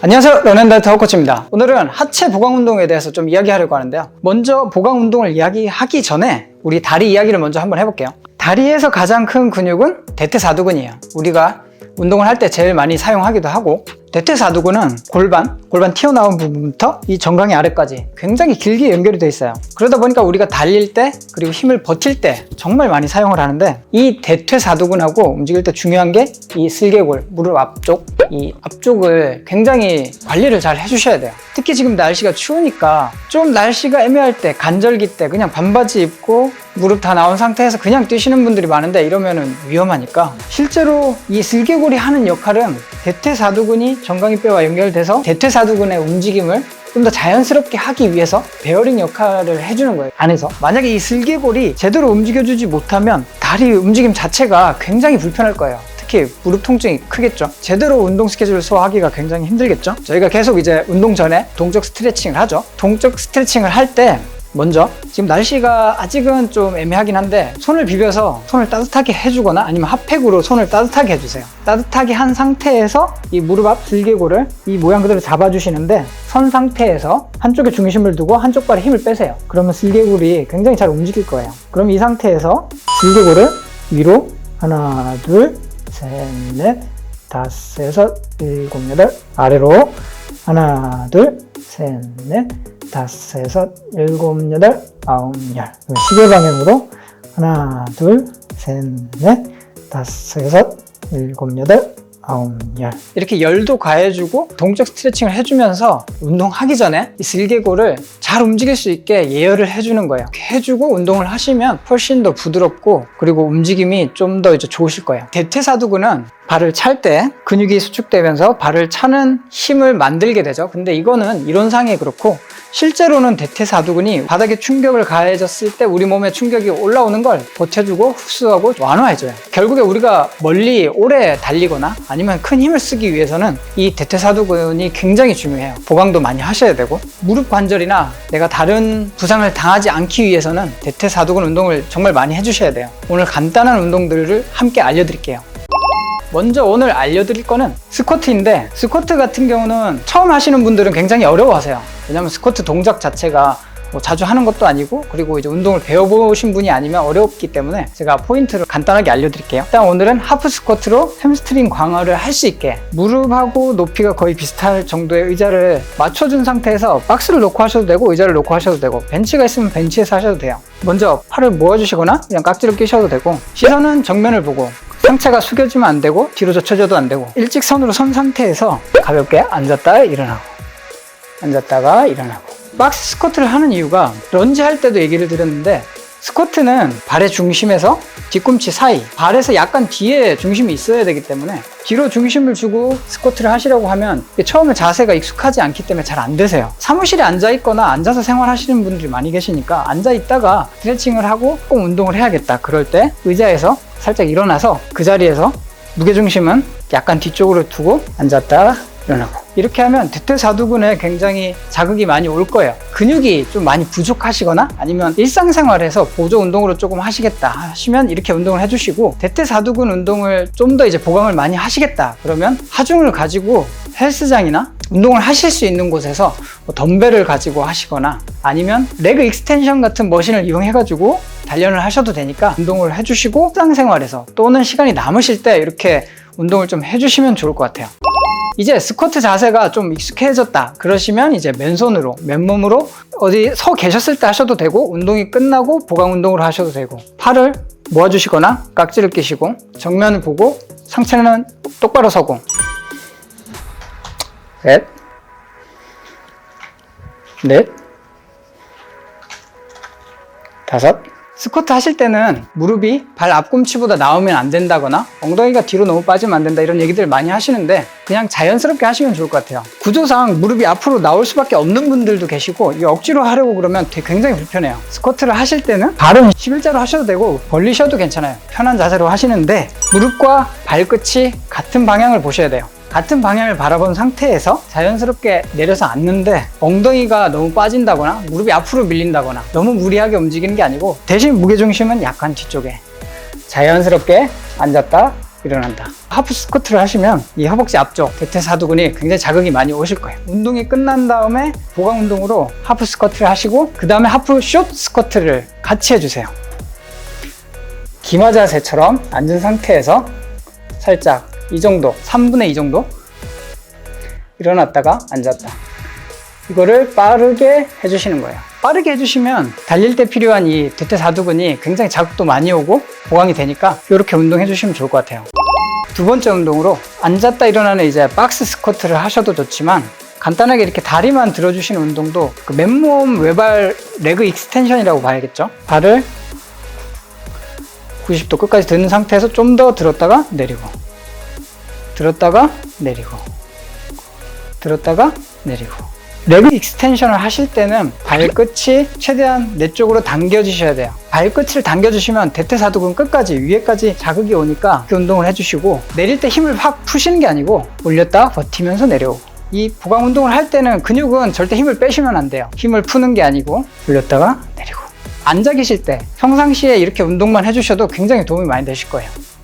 안녕하세요, 런앤다이어트 허코치입니다. 오늘은 하체 보강 운동에 대해서 좀 이야기하려고 하는데요. 먼저 보강 운동을 이야기하기 전에 우리 다리 이야기를 먼저 한번 해볼게요. 다리에서 가장 큰 근육은 대퇴사두근이에요. 우리가 운동을 할 때 제일 많이 사용하기도 하고, 대퇴사두근은 골반 튀어나온 부분부터 이 정강이 아래까지 굉장히 길게 연결이 되어 있어요. 그러다 보니까 우리가 달릴 때 그리고 힘을 버틸 때 정말 많이 사용을 하는데, 이 대퇴사두근하고 움직일 때 중요한 게 이 슬개골, 무릎 앞쪽, 이 앞쪽을 굉장히 관리를 잘 해주셔야 돼요. 특히 지금 날씨가 추우니까 좀 날씨가 애매할 때, 간절기 때 그냥 반바지 입고 무릎 다 나온 상태에서 그냥 뛰시는 분들이 많은데, 이러면은 위험하니까 실제로 이 슬개골이 하는 역할은 대퇴사두근이 정강이뼈와 연결돼서 대퇴사두근의 움직임을 좀 더 자연스럽게 하기 위해서 베어링 역할을 해주는 거예요, 안에서. 만약에 이 슬개골이 제대로 움직여주지 못하면 다리 움직임 자체가 굉장히 불편할 거예요. 특히 무릎 통증이 크겠죠. 제대로 운동 스케줄을 소화하기가 굉장히 힘들겠죠. 저희가 계속 이제 운동 전에 동적 스트레칭을 하죠. 동적 스트레칭을 할 때 먼저, 지금 날씨가 아직은 좀 애매하긴 한데, 손을 비벼서 손을 따뜻하게 해주거나 아니면 핫팩으로 손을 따뜻하게 해주세요. 따뜻하게 한 상태에서 이 무릎 앞 슬개골을 이 모양 그대로 잡아주시는데, 선 상태에서 한쪽에 중심을 두고 한쪽 발에 힘을 빼세요. 그러면 슬개골이 굉장히 잘 움직일 거예요. 그럼 이 상태에서 슬개골을 위로 하나, 둘, 셋, 넷, 다섯, 여섯, 일곱, 여덟, 아래로 하나, 둘, 셋, 넷, 다섯, 여섯, 일곱, 여덟, 아홉, 열. 시계 방향으로 하나, 둘, 셋, 넷, 다섯, 여섯, 일곱, 여덟, 아홉, 열. 이렇게 열도 가해주고 동적 스트레칭을 해주면서 운동하기 전에 이 슬개골을 잘 움직일 수 있게 예열을 해주는 거예요. 이렇게 해주고 운동을 하시면 훨씬 더 부드럽고, 그리고 움직임이 좀 더 이제 좋으실 거예요. 대퇴사두근은 발을 찰 때 근육이 수축되면서 발을 차는 힘을 만들게 되죠. 근데 이거는 이론상에 그렇고, 실제로는 대퇴사두근이 바닥에 충격을 가해졌을 때 우리 몸에 충격이 올라오는 걸 버텨주고 흡수하고 완화해줘요. 결국에 우리가 멀리 오래 달리거나 아니면 큰 힘을 쓰기 위해서는 이 대퇴사두근이 굉장히 중요해요. 보강도 많이 하셔야 되고, 무릎 관절이나 내가 다른 부상을 당하지 않기 위해서는 대퇴사두근 운동을 정말 많이 해주셔야 돼요. 오늘 간단한 운동들을 함께 알려드릴게요. 먼저 오늘 알려드릴 거는 스쿼트인데, 스쿼트 같은 경우는 처음 하시는 분들은 굉장히 어려워하세요. 왜냐면 스쿼트 동작 자체가 뭐 자주 하는 것도 아니고, 그리고 이제 운동을 배워보신 분이 아니면 어렵기 때문에 제가 포인트를 간단하게 알려드릴게요. 일단 오늘은 하프 스쿼트로 햄스트링 강화를 할 수 있게, 무릎하고 높이가 거의 비슷할 정도의 의자를 맞춰준 상태에서 박스를 놓고 하셔도 되고 의자를 놓고 하셔도 되고, 벤치가 있으면 벤치에서 하셔도 돼요. 먼저 팔을 모아주시거나 그냥 깍지를 끼셔도 되고, 시선은 정면을 보고, 상체가 숙여지면 안 되고 뒤로 젖혀져도 안 되고, 일직선으로 선 상태에서 가볍게 앉았다가 일어나고 앉았다가 일어나고. 박스 스쿼트를 하는 이유가, 런지 할 때도 얘기를 드렸는데, 스쿼트는 발의 중심에서 뒤꿈치 사이, 발에서 약간 뒤에 중심이 있어야 되기 때문에 뒤로 중심을 주고 스쿼트를 하시려고 하면 처음에 자세가 익숙하지 않기 때문에 잘 안 되세요. 사무실에 앉아 있거나 앉아서 생활하시는 분들이 많이 계시니까, 앉아 있다가 스트레칭을 하고 꼭 운동을 해야겠다, 그럴 때 의자에서 살짝 일어나서 그 자리에서 무게중심은 약간 뒤쪽으로 두고 앉았다 일어나고, 이렇게 하면 대퇴사두근에 굉장히 자극이 많이 올 거예요. 근육이 좀 많이 부족하시거나 아니면 일상생활에서 보조 운동으로 조금 하시겠다 하시면 이렇게 운동을 해주시고, 대퇴사두근 운동을 좀 더 이제 보강을 많이 하시겠다 그러면 하중을 가지고 헬스장이나 운동을 하실 수 있는 곳에서 뭐 덤벨을 가지고 하시거나 아니면 레그 익스텐션 같은 머신을 이용해 가지고 단련을 하셔도 되니까 운동을 해주시고, 일상생활에서 또는 시간이 남으실 때 이렇게 운동을 좀 해주시면 좋을 것 같아요. 이제 스쿼트 자세가 좀 익숙해졌다 그러시면 이제 맨손으로, 맨몸으로 어디 서 계셨을 때 하셔도 되고, 운동이 끝나고 보강 운동을 하셔도 되고, 팔을 모아주시거나 깍지를 끼시고 정면을 보고 상체는 똑바로 서고, 셋, 넷, 다섯. 스쿼트 하실 때는 무릎이 발 앞꿈치보다 나오면 안 된다거나 엉덩이가 뒤로 너무 빠지면 안 된다, 이런 얘기들 많이 하시는데, 그냥 자연스럽게 하시면 좋을 것 같아요. 구조상 무릎이 앞으로 나올 수밖에 없는 분들도 계시고, 이 억지로 하려고 그러면 굉장히 불편해요. 스쿼트를 하실 때는 발은 11자로 하셔도 되고 벌리셔도 괜찮아요. 편한 자세로 하시는데, 무릎과 발끝이 같은 방향을 보셔야 돼요. 같은 방향을 바라본 상태에서 자연스럽게 내려서 앉는데, 엉덩이가 너무 빠진다거나 무릎이 앞으로 밀린다거나 너무 무리하게 움직이는 게 아니고, 대신 무게중심은 약간 뒤쪽에 자연스럽게 앉았다 일어난다. 하프 스쿼트를 하시면 이 허벅지 앞쪽 대퇴사두근이 굉장히 자극이 많이 오실 거예요. 운동이 끝난 다음에 보강 운동으로 하프 스쿼트를 하시고 그 다음에 하프 숏 스쿼트를 같이 해주세요. 기마 자세처럼 앉은 상태에서 살짝 이 정도, 3분의 2 정도 일어났다가 앉았다. 이거를 빠르게 해주시는 거예요. 빠르게 해주시면 달릴 때 필요한 이 대퇴사두근이 굉장히 자극도 많이 오고 보강이 되니까 이렇게 운동해 주시면 좋을 것 같아요. 두 번째 운동으로 앉았다 일어나는 이제 박스 스쿼트를 하셔도 좋지만 간단하게 이렇게 다리만 들어주시는 운동도 그 맨몸 외발 레그 익스텐션이라고 봐야겠죠. 발을 90도 끝까지 드는 상태에서 좀 더 들었다가 내리고 들었다가 내리고 들었다가 내리고. 레그 익스텐션을 하실 때는 발끝이 최대한 내 쪽으로 당겨주셔야 돼요. 발끝을 당겨주시면 대퇴사두근 끝까지 위에까지 자극이 오니까 그 운동을 해주시고 내릴 때 힘을 확 푸시는 게 아니고 올렸다 버티면서 내려오고. 이 보강 운동을 할 때는 근육은 절대 힘을 빼시면 안 돼요. 힘을 푸는 게 아니고 올렸다가 내리고. 앉아 계실 때 평상시에 이렇게 운동만 해주셔도 굉장히 도움이 많이 되실 거예요.